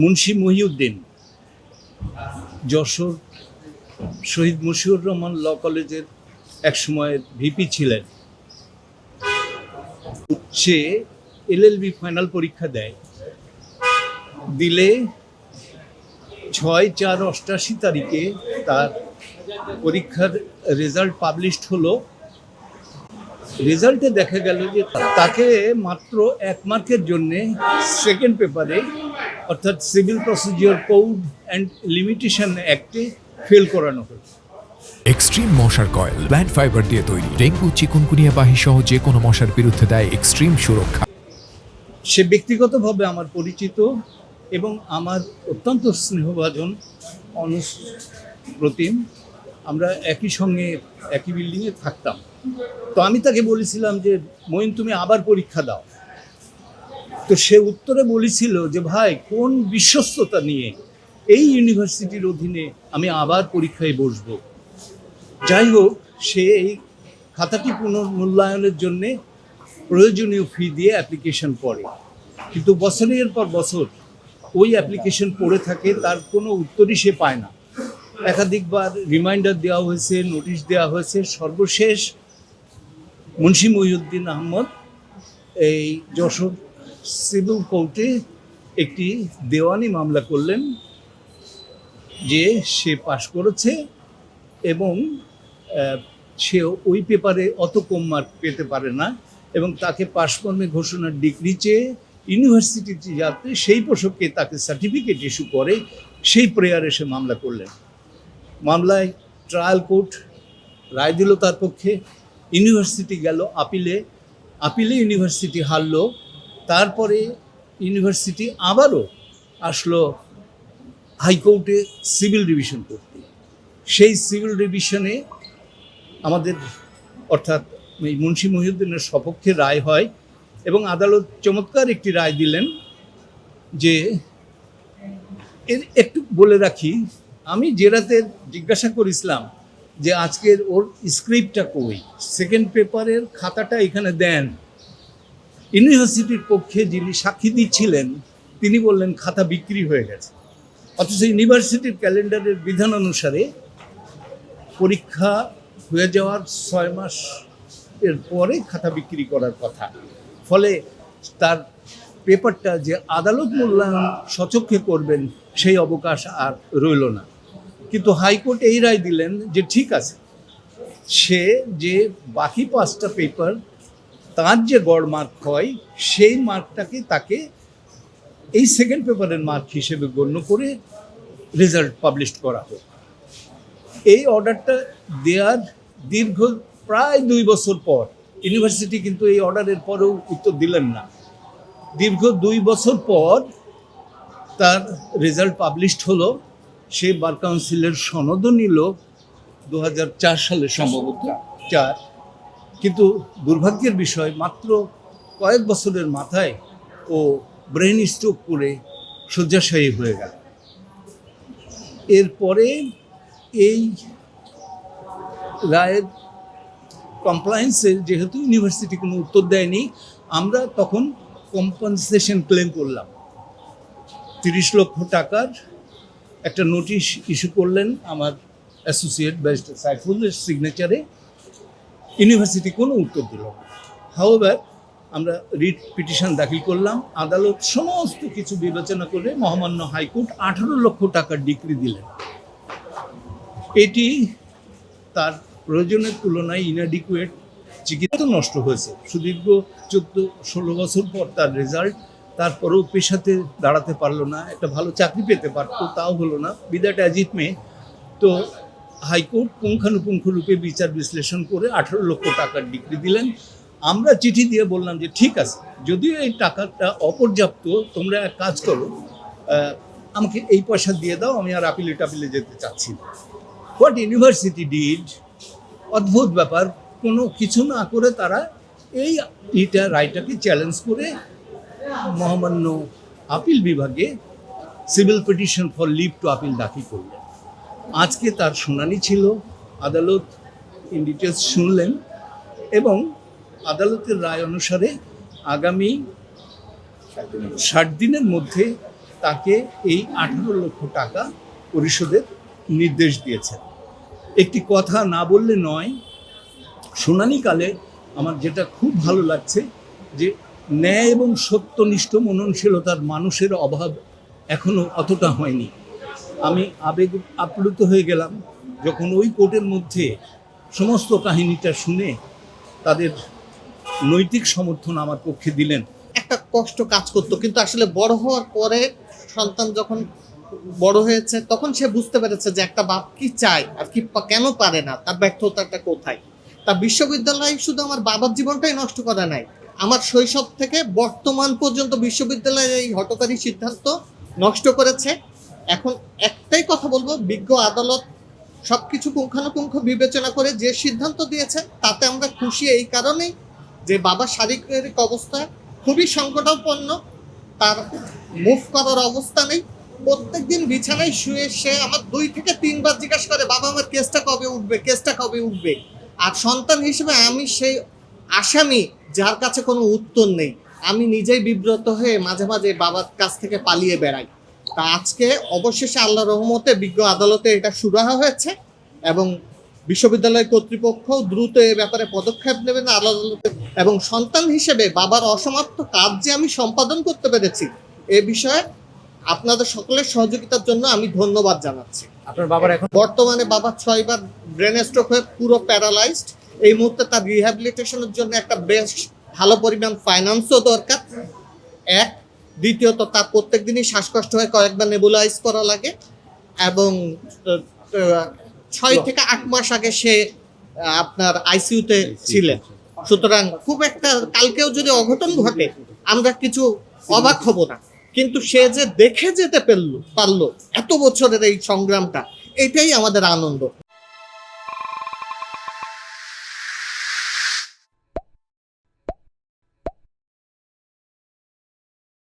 মুন্সি মহিউদ্দিন যশোর শহীদ মশিউর রহমান ল কলেজের এক সময়ের ভিপি ছিলেন। সে এলএলবি ফাইনাল পরীক্ষা দেয়, দিলে 6/4/88 তারিখে তার পরীক্ষার রেজাল্ট পাবলিশড হলো। রেজাল্টে দেখা গেল যে তাকে মাত্র 1 মার্কের জন্যে সেকেন্ড পেপারে অর্থাৎ civil procedure code and limitation অ্যাক্টে ফেল করানো হলো। এক্সট্রিম মশার কয়েল প্ল্যান্ট ফাইবার দিয়ে তৈরি, ডেঙ্গু চিকুনগুনিয়া বাহি সহ যে কোনো মশার বিরুদ্ধে দেয় এক্সট্রিম সুরক্ষা। সে ব্যক্তিগতভাবে আমার পরিচিত এবং আমার অত্যন্ত স্নেহভাজন প্রতিম। আমরা একই সঙ্গে একই বিল্ডিংয়ে থাকতাম। তো আমি তাকে বলেছিলাম যে মঈন, তুমি আবার পরীক্ষা দাও। তো সে উত্তরে বলেছিল যে ভাই, কোন বিশ্বস্ততা নিয়ে এই ইউনিভার্সিটির অধীনে আমি আবার পরীক্ষায় বসবো। যাই হোক, সে এই খাতাটি পুনর্মূল্যায়নের জন্যে প্রয়োজনীয় ফি দিয়ে অ্যাপ্লিকেশন করে, কিন্তু বছরের পর বছর ওই অ্যাপ্লিকেশন পড়ে থাকে, তার কোনো উত্তরই সে পায় না। একাধিকবার রিমাইন্ডার দেওয়া হয়েছে, নোটিশ দেওয়া হয়েছে। সর্বশেষ মুন্সি মহিউদ্দিন আহমদ এই যশোর সিভিল কোর্টে একটি দেওয়ানি মামলা করলেন যে সে পাশ করেছে এবং সে ওই পেপারে অত কম মার্ক পেতে পারে না, এবং তাকে পাশকর্মে ঘোষণার ডিগ্রি চেয়ে ইউনিভার্সিটিতে যাতে সেই পোষককে তাকে সার্টিফিকেট ইস্যু করে, সেই প্রেয়ারে সে মামলা করলেন। মামলায় ট্রায়াল কোর্ট রায় দিল তার পক্ষে। ইউনিভার্সিটি গেল আপিলে ইউনিভার্সিটি হারল। তারপরে ইউনিভার্সিটি আবারও আসলো হাইকোর্টে সিভিল রিভিশন করতে। সেই সিভিল রিভিশনে আমাদের অর্থাৎ মুন্সি মহিউদ্দিনের সপক্ষে রায় হয় এবং আদালত চমৎকার একটি রায় দিলেন। যে এর একটু বলে রাখি, আমি যে রাতে জিজ্ঞাসা করেছিলাম যে আজকের ওর স্ক্রিপ্টটা কই, সেকেন্ড পেপারের খাতাটা এখানে দেন, ইউনিভার্সিটির পক্ষে যিনি সাক্ষী দিচ্ছিলেন তিনি বললেন খাতা বিক্রি হয়ে গেছে। অথচ ইউনিভার্সিটির ক্যালেন্ডারের বিধান অনুসারে পরীক্ষা হয়ে যাওয়ার 6 মাস এর পরে খাতা বিক্রি করার কথা। ফলে তার পেপারটা যে আদালত মূল্যায়ন সচক্ষে করবেন সেই অবকাশ আর রইল না। কিন্তু হাইকোর্ট এই রায় দিলেন যে ঠিক আছে, সে যে বাকি 5টা পেপার তার যে গড় মার্ক হয় সেই মার্কটাকে তাকে এই সেকেন্ড পেপারের মার্ক হিসেবে গণ্য করে রেজাল্ট পাবলিশ করা হোক। এই অর্ডারটা দেওয়ার দীর্ঘ প্রায় 2 বছর পর, ইউনিভার্সিটি কিন্তু এই অর্ডারের পরেও উত্তর দিলেন না, দীর্ঘ 2 বছর পর তার রেজাল্ট পাবলিশড হলো। সে বার কাউন্সিলের সনদও নিল 2004 সালে সম্ভবত 4। কিন্তু দুর্ভাগ্যের বিষয়, মাত্র কয়েক বছরের মাথায় ও ব্রেন স্ট্রোক করে শয্যাশায়ী হয়ে গেল। এরপরে এই রায়ের কমপ্লায়েন্সে যেহেতু ইউনিভার্সিটি কোনো উত্তর দেয়নি, আমরা তখন কম্পেনসেশন ক্লেম করলাম। 30 লক্ষ টাকার একটা নোটিশ ইস্যু করলেন আমার অ্যাসোসিয়েট ব্যারিস্টার সাইফুলের সিগনেচারে। ইউনিভার্সিটি কোনো উত্তর দিল না। হাউএভার আমরা রিট পিটিশন দাখিল করলাম। আদালত সমস্ত কিছু বিবেচনা করে মহামান্য হাইকোর্ট 18 লক্ষ টাকার ডিক্রি দিলেন। এটি তার প্রয়োজনের তুলনায় ইনঅ্যাডিকুয়েট। চিকিৎসা নষ্ট হয়েছে, সুদীর্ঘ 14-16 বছর পর তার রেজাল্ট, তারপরেও পেশাতে দাঁড়াতে পারলো না, একটা ভালো চাকরি পেতে পারতো, তাও হলো না, বিদ্যাটা অ্যাজিট মেয়ে। তো হাইকোর্ট পুঙ্খানুপুঙ্খরূপে বিচার বিশ্লেষণ করে 18 লক্ষ টাকার ডিক্রি দিলেন। আমরা চিঠি দিয়ে বললাম যে ঠিক আছে, যদিও এই টাকাটা অপর্যাপ্ত, তোমরা এক কাজ করো, আমাকে এই পয়সা দিয়ে দাও, আমি আর আপিলে যেতে চাচ্ছি না। হোয়াট ইউনিভার্সিটি ডিড, অদ্ভুত ব্যাপার, কোনো কিছু না করে তারা এইটা রায়টাকে চ্যালেঞ্জ করে মহামান্য আপিল বিভাগে civil petition for leave to appeal দাখিল করলেন। আজকে তার শুনানি ছিল, আদালত ইন ডিটেলস শুনলেন এবং আদালতের রায় অনুসারে আগামী 60 দিনের মধ্যে তাকে এই 18 লক্ষ টাকা পরিশোধের নির্দেশ দিয়েছেন। একটি কথা না বললে নয়, শুনানিকালে আমার যেটা খুব ভালো লাগছে যে ন্যায় এবং সত্যনিষ্ঠ মননশীলতার মানুষের অভাব এখনো অতটা হয়নি। আমি আবেগ আপ্লুত হয়ে গেলাম যখন ওই কোর্টের মধ্যে সমস্ত কাহিনীটা শুনে তাদের নৈতিক সমর্থন আমার পক্ষে দিলেন। একটা কষ্ট কাজ করতো, কিন্তু আসলে বড় হওয়ার পরে সন্তান যখন বড় হয়েছে তখন সে বুঝতে পেরেছে যে একটা বাপ কি চায় আর কি কেন পারে না, তার ব্যর্থতাটা কোথায়। তা বিশ্ববিদ্যালয় শুধু আমার বাবার জীবনটাই নষ্ট করে নাই, আমার শৈশব থেকে বর্তমান পর্যন্ত বিশ্ববিদ্যালয়ের এই হঠকারী সিদ্ধান্ত নষ্ট করেছে। এখন একটাই কথা বলবো, বিজ্ঞ আদালত সবকিছু পুঙ্খানুপুঙ্খ বিবেচনা করে যে সিদ্ধান্ত দিয়েছে তাতে আমরা খুশি এই কারণেই যে বাবার শারীরিক অবস্থা খুবই সংকটাপন্ন, তার মুভ করার অবস্থা নেই। প্রত্যেকদিন বিছানায় শুয়ে সে আমার 2 থেকে 3 বার জিজ্ঞাসা করে, বাবা আমার কেসটা কবে উঠবে, কেসটা কবে উঠবে। আর সন্তান হিসেবে আমি সেই আসামি যার কাছে কোনো উত্তর নেই। আমি নিজেই বিব্রত হয়ে মাঝে মাঝে বাবার কাছ থেকে পালিয়ে বেড়াই। তা আজকে অবশেষে আল্লাহর রহমতে বিজ্ঞ আদালতে এটা সুরাহা হয়েছে এবং বিশ্ববিদ্যালয় কর্তৃপক্ষ দ্রুত এ ব্যাপারে পদক্ষেপ নেবেন আদালতে। এবং সন্তান হিসেবে বাবার অসমাপ্ত কাজ যে আমি সম্পাদন করতে পেরেছি এ বিষয়ে আপনাদের সকলের সহযোগিতার জন্য আমি ধন্যবাদ জানাচ্ছি। আপনার বাবার এখন বর্তমানে বাবা 6 বার ব্রেন স্ট্রোক হয়ে পুরো প্যারালাইজড। এই মুহূর্তে তার রিহ্যাবিলিটেশনের জন্য একটা বেশ ভালো পরিমাণ ফাইন্যান্সও দরকার। এক, দ্বিতীয়ত তার প্রত্যেক দিনই শ্বাসকষ্ট হয়, কয়েকবার নেবুলাইজ করা লাগে এবং 6 থেকে 8 মাস আগে সে আপনার আইসিইউতে ছিলেন। সুতরাং খুব একটা কালকেও যদি অঘটন ঘটে আমরা কিছু অবাক হব না, কিন্তু সে যে দেখে যেতে পারলো এত বছরের এই সংগ্রামটা, এটাই আমাদের আনন্দ।